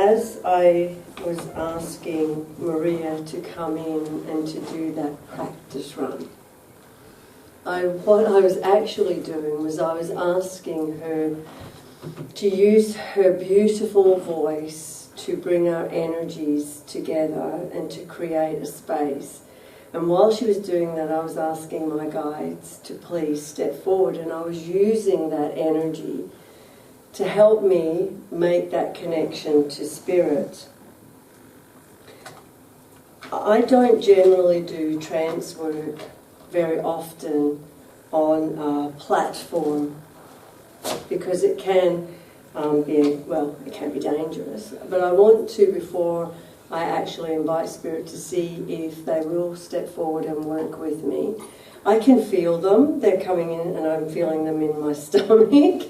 as I was asking Maria to come in and to do that practice run, what I was actually doing was I was asking her to use her beautiful voice to bring our energies together and to create a space. And while she was doing that, I was asking my guides to please step forward, and I was using that energy to help me make that connection to spirit. I don't generally do trance work very often on a platform because it can it can be dangerous. But I want to, before I actually invite spirit, to see if they will step forward and work with me. I can feel them, they're coming in, and I'm feeling them in my stomach,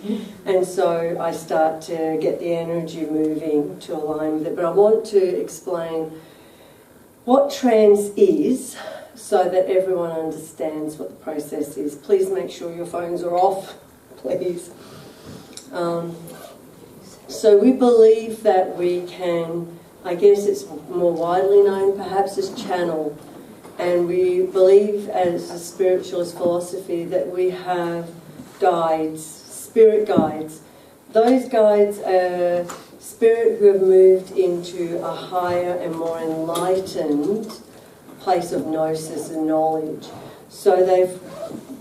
and so I start to get the energy moving to align with it. But I want to explain what trance is so that everyone understands what the process is. Please make sure your phones are off, please. So we believe that we can, I guess it's more widely known perhaps as channel, and we believe as a spiritualist philosophy that we have guides, spirit guides. Those guides are spirit who have moved into a higher and more enlightened place of gnosis and knowledge. So they've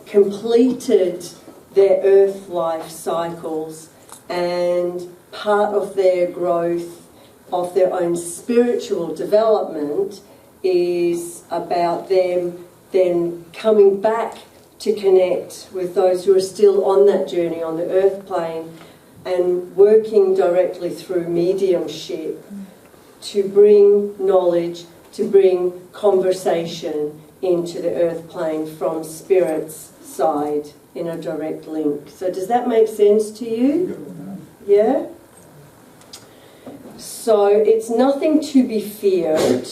completed their earth life cycles, and part of their growth, of their own spiritual development, is about them then coming back to connect with those who are still on that journey on the earth plane and working directly through mediumship to bring knowledge, to bring conversation into the earth plane from spirit's side in a direct link. So does that make sense to you? Yeah? So it's nothing to be feared.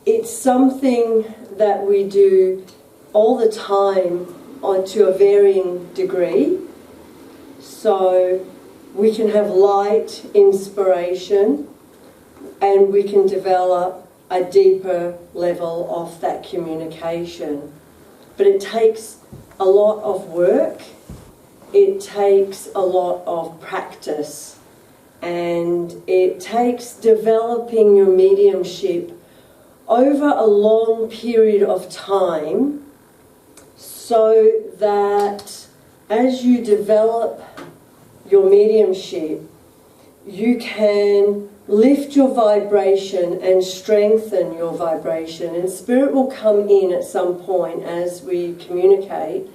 It's something that we do all the time to a varying degree. So we can have light inspiration, and we can develop a deeper level of that communication. But it takes a lot of work, it takes a lot of practice, and it takes developing your mediumship over a long period of time, so that as you develop your mediumship, you can lift your vibration and strengthen your vibration. And spirit will come in at some point as we communicate,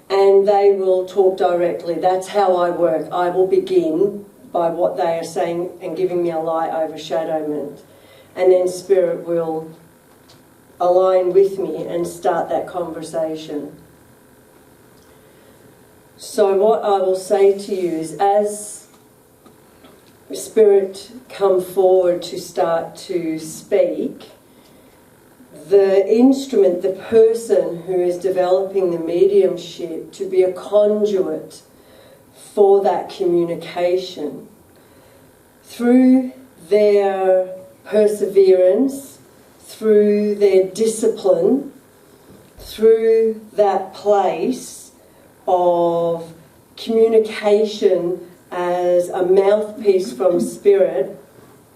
and they will talk directly. That's how I work. I will begin by what they are saying and giving me a light overshadowment. And then spirit will align with me and start that conversation. So what I will say to you is, as spirit come forward to start to speak, the instrument, the person who is developing the mediumship to be a conduit for that communication, through their perseverance, through their discipline, through that place of communication as a mouthpiece from spirit,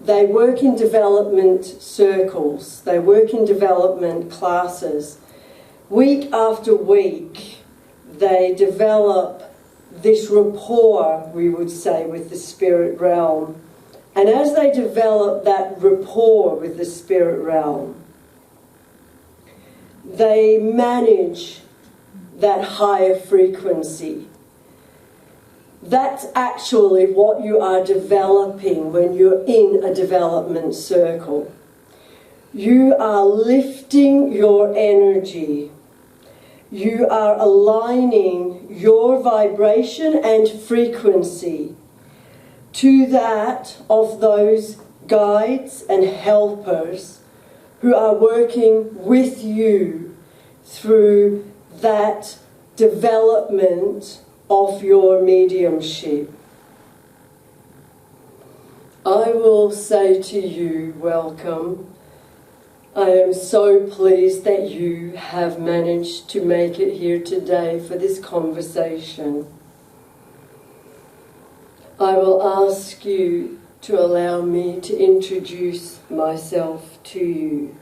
they work in development circles, they work in development classes. Week after week, they develop this rapport, we would say, with the spirit realm. And as they develop that rapport with the spirit realm, they manage that higher frequency. That's actually what you are developing when you're in a development circle. You are lifting your energy. You are aligning your vibration and frequency to that of those guides and helpers who are working with you through that development of your mediumship. I will say to you, welcome. I am so pleased that you have managed to make it here today for this conversation. I will ask you to allow me to introduce myself to you.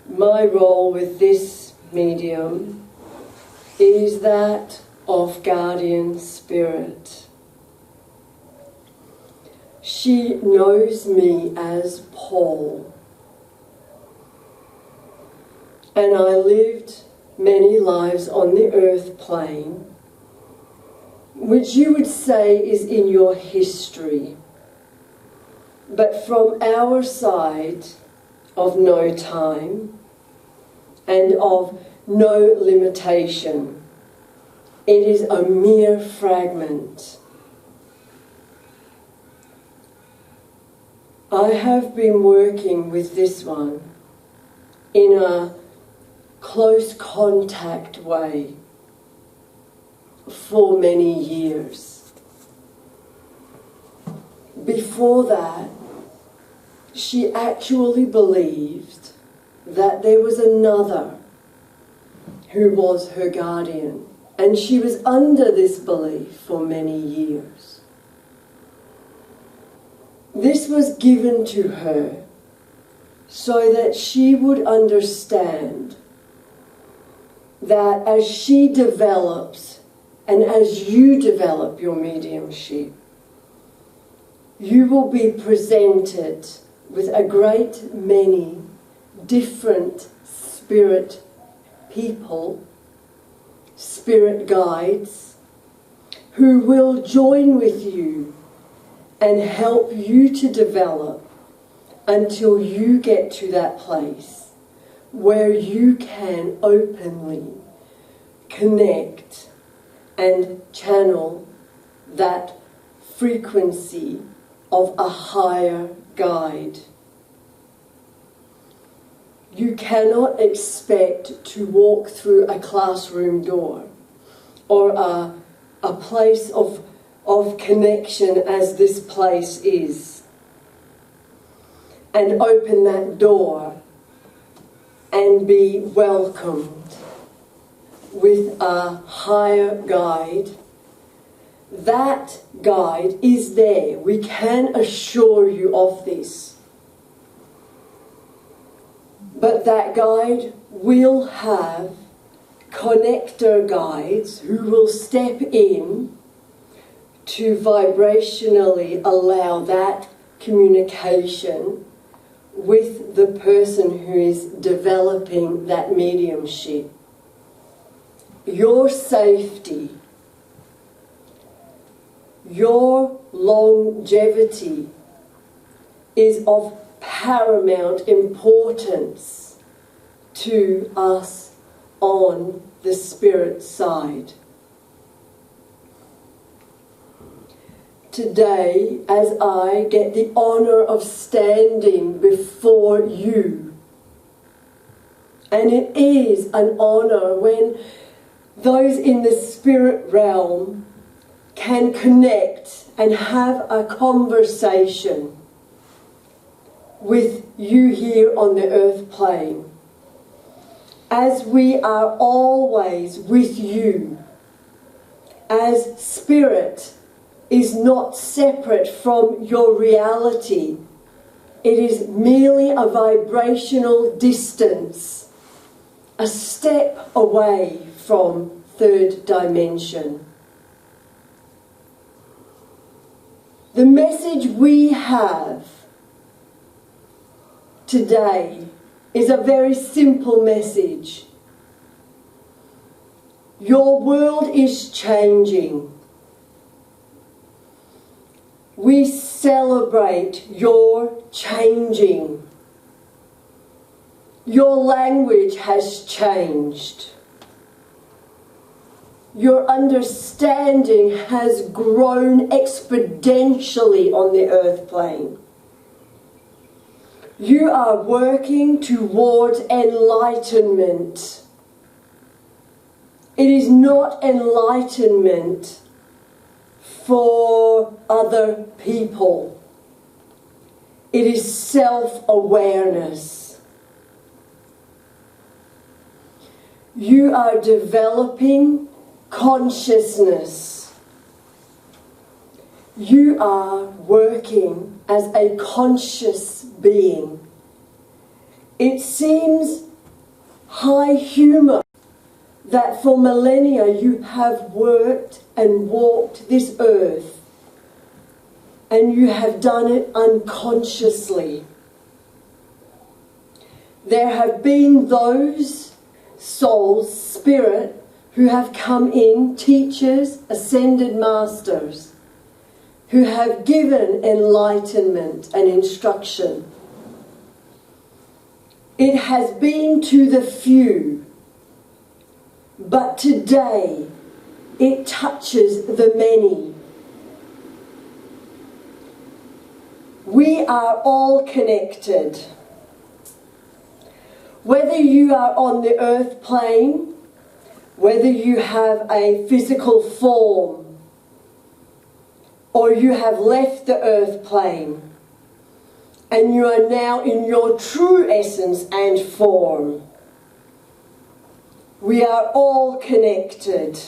My role with this medium is that of guardian spirit. She knows me as Paul, and I lived many lives on the earth plane, which you would say is in your history, but from our side of no time and of no limitation, it is a mere fragment. I have been working with this one in a close contact way for many years. Before that, she actually believed that there was another who was her guardian, and she was under this belief for many years. This was given to her so that she would understand that as she develops and as you develop your mediumship, you will be presented with a great many different spirit people, spirit guides, who will join with you and help you to develop until you get to that place where you can openly connect and channel that frequency of a higher guide. You cannot expect to walk through a classroom door or a place of connection as this place is, and open that door and be welcomed with a higher guide. That guide is there. We can assure you of this. But that guide will have connector guides who will step in to vibrationally allow that communication with the person who is developing that mediumship. Your safety, your longevity is of paramount importance to us on the spirit side. Today, as I get the honor of standing before you, and it is an honor when those in the spirit realm can connect and have a conversation with you here on the earth plane, as we are always with you, as spirit is not separate from your reality. It is merely a vibrational distance, a step away from third dimension. The message we have today is a very simple message. Your world is changing. We celebrate your changing. Your language has changed. Your understanding has grown exponentially on the earth plane. You are working towards enlightenment. It is not enlightenment for other people. It is self-awareness. You are developing consciousness. You are working as a conscious being. It seems high humour that for millennia you have worked and walked this earth, and you have done it unconsciously. There have been those souls, spirit, who have come in, teachers, ascended masters, who have given enlightenment and instruction. It has been to the few, but today it touches the many. We are all connected. Whether you are on the earth plane, whether you have a physical form, or you have left the earth plane, and you are now in your true essence and form, we are all connected.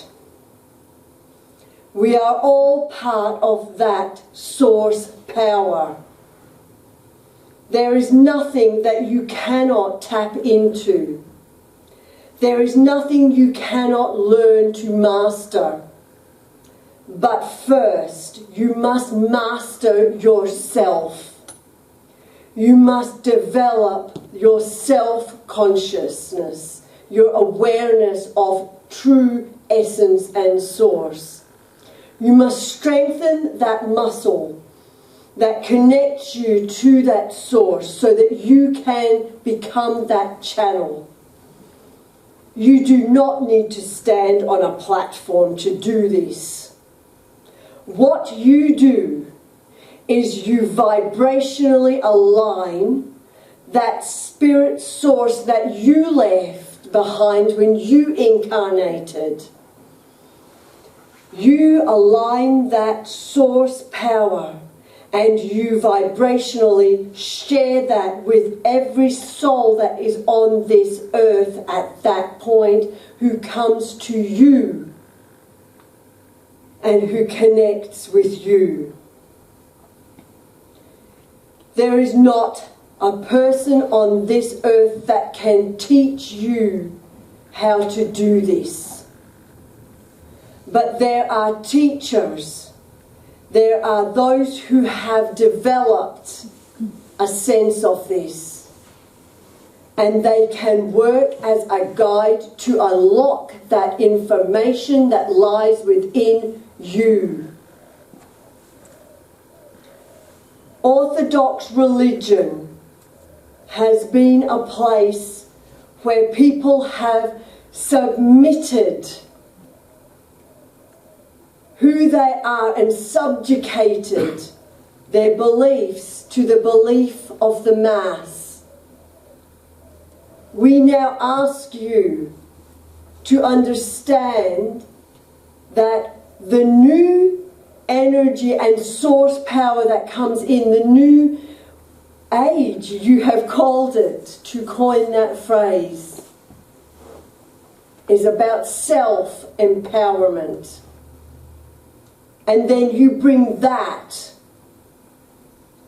We are all part of that source power. There is nothing that you cannot tap into. There is nothing you cannot learn to master. But first, you must master yourself. You must develop your self-consciousness, your awareness of true essence and source. You must strengthen that muscle that connects you to that source so that you can become that channel. You do not need to stand on a platform to do this. What you do is you vibrationally align that spirit source that you left behind when you incarnated. You align that source power and you vibrationally share that with every soul that is on this earth at that point who comes to you and who connects with you. There is not a person on this earth that can teach you how to do this. But there are teachers. There are those who have developed a sense of this. And they can work as a guide to unlock that information that lies within you. Orthodox religion has been a place where people have submitted who they are and subjugated their beliefs to the belief of the mass. We now ask you to understand that the new energy and source power that comes in, the new age, you have called it, to coin that phrase, is about self-empowerment. And then you bring that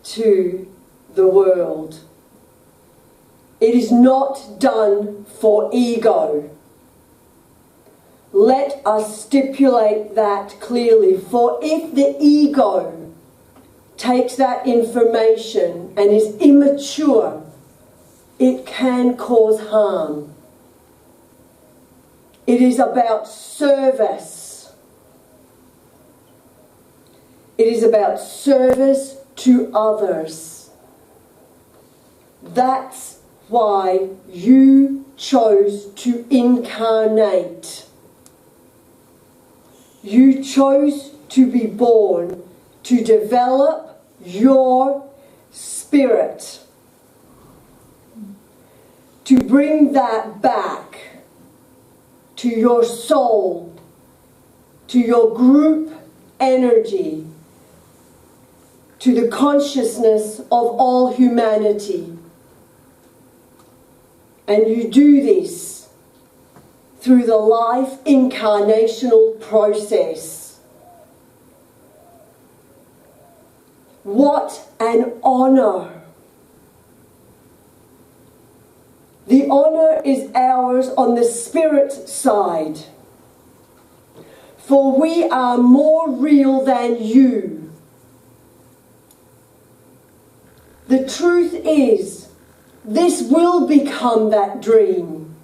to the world. It is not done for ego. Let us stipulate that clearly. For if the ego takes that information and is immature, it can cause harm. It is about service. It is about service to others. That's why you chose to incarnate. You chose to be born to develop your spirit, to bring that back to your soul, to your group, energy to the consciousness of all humanity. And you do this through the life incarnational process. What an honor! The honor is ours on the spirit side, for we are more real than you. The truth is, this will become that dream.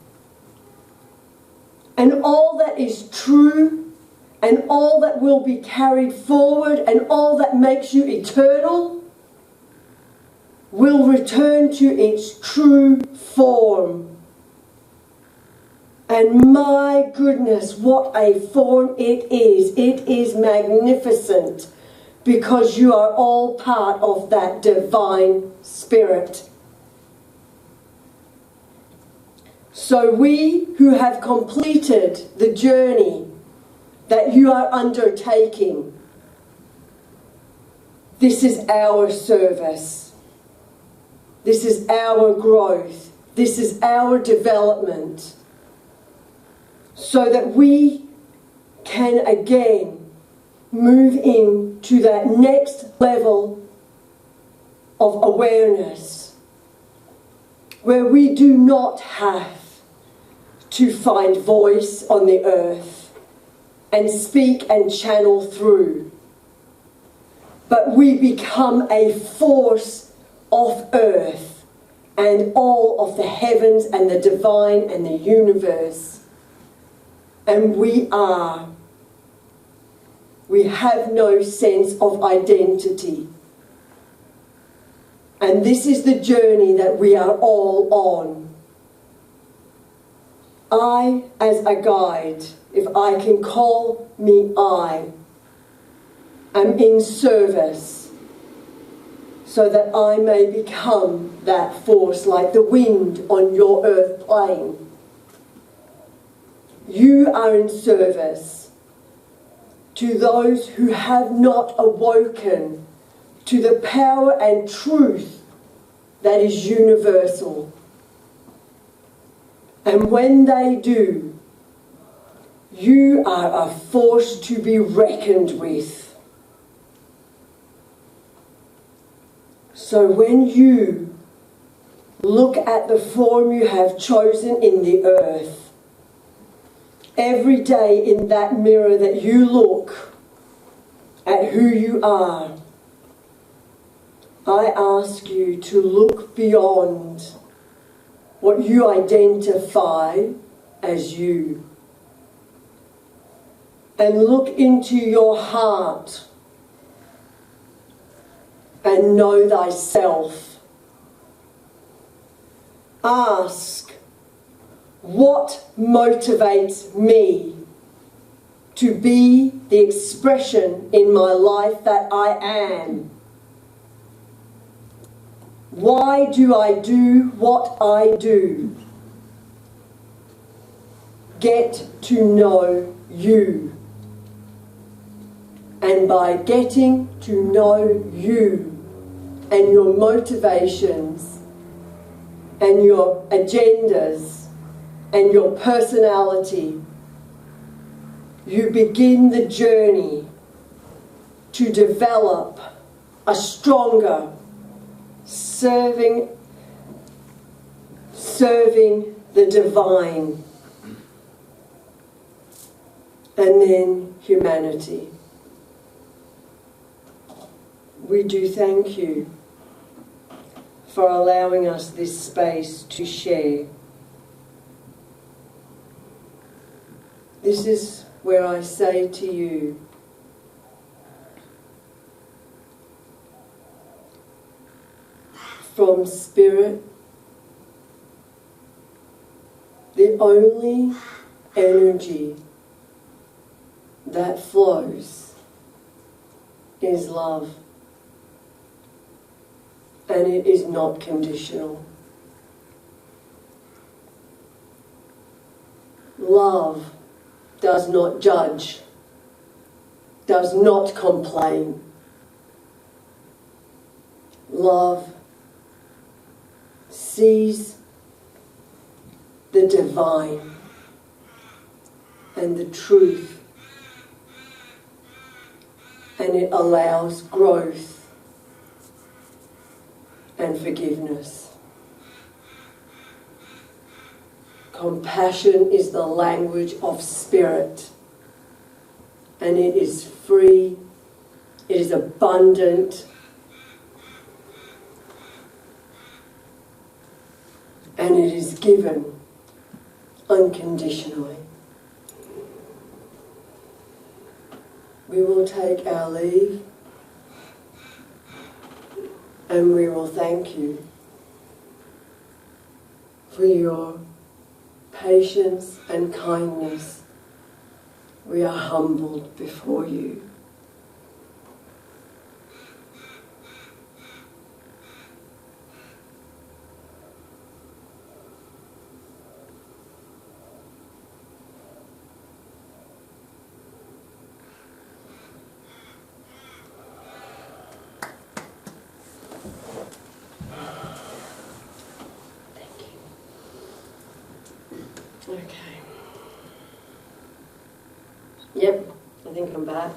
And all that is true, and all that will be carried forward, and all that makes you eternal, will return to its true form. And my goodness, what a form it is. It is magnificent, because you are all part of that divine spirit. So we who have completed the journey that you are undertaking, this is our service. This is our growth. This is our development. So that we can again move into that next level of awareness, where we do not have to find voice on the earth and speak and channel through, but we become a force of earth and all of the heavens and the divine and the universe. And we have no sense of identity. And this is the journey that we are all on. I, as a guide, if I can call me I, am in service so that I may become that force like the wind on your earth plane. You are in service to those who have not awoken to the power and truth that is universal. And when they do, you are a force to be reckoned with. So when you look at the form you have chosen in the earth, every day in that mirror that you look at who you are, I ask you to look beyond what you identify as you, and look into your heart and know thyself. Ask, what motivates me to be the expression in my life that I am? Why do I do what I do? Get to know you. And by getting to know you and your motivations and your agendas and your personality, you begin the journey to develop a stronger serving the divine, and then humanity. We do thank you for allowing us this space to share. This is where I say to you, from Spirit, the only energy that flows is love. And it is not conditional. Love does not judge, does not complain. Love sees the divine and the truth, and it allows growth and forgiveness. Compassion is the language of spirit, and it is free, it is abundant, and it is given unconditionally. We will take our leave, and we will thank you for your patience and kindness. We are humbled before you. Okay. Yep, I think I'm back.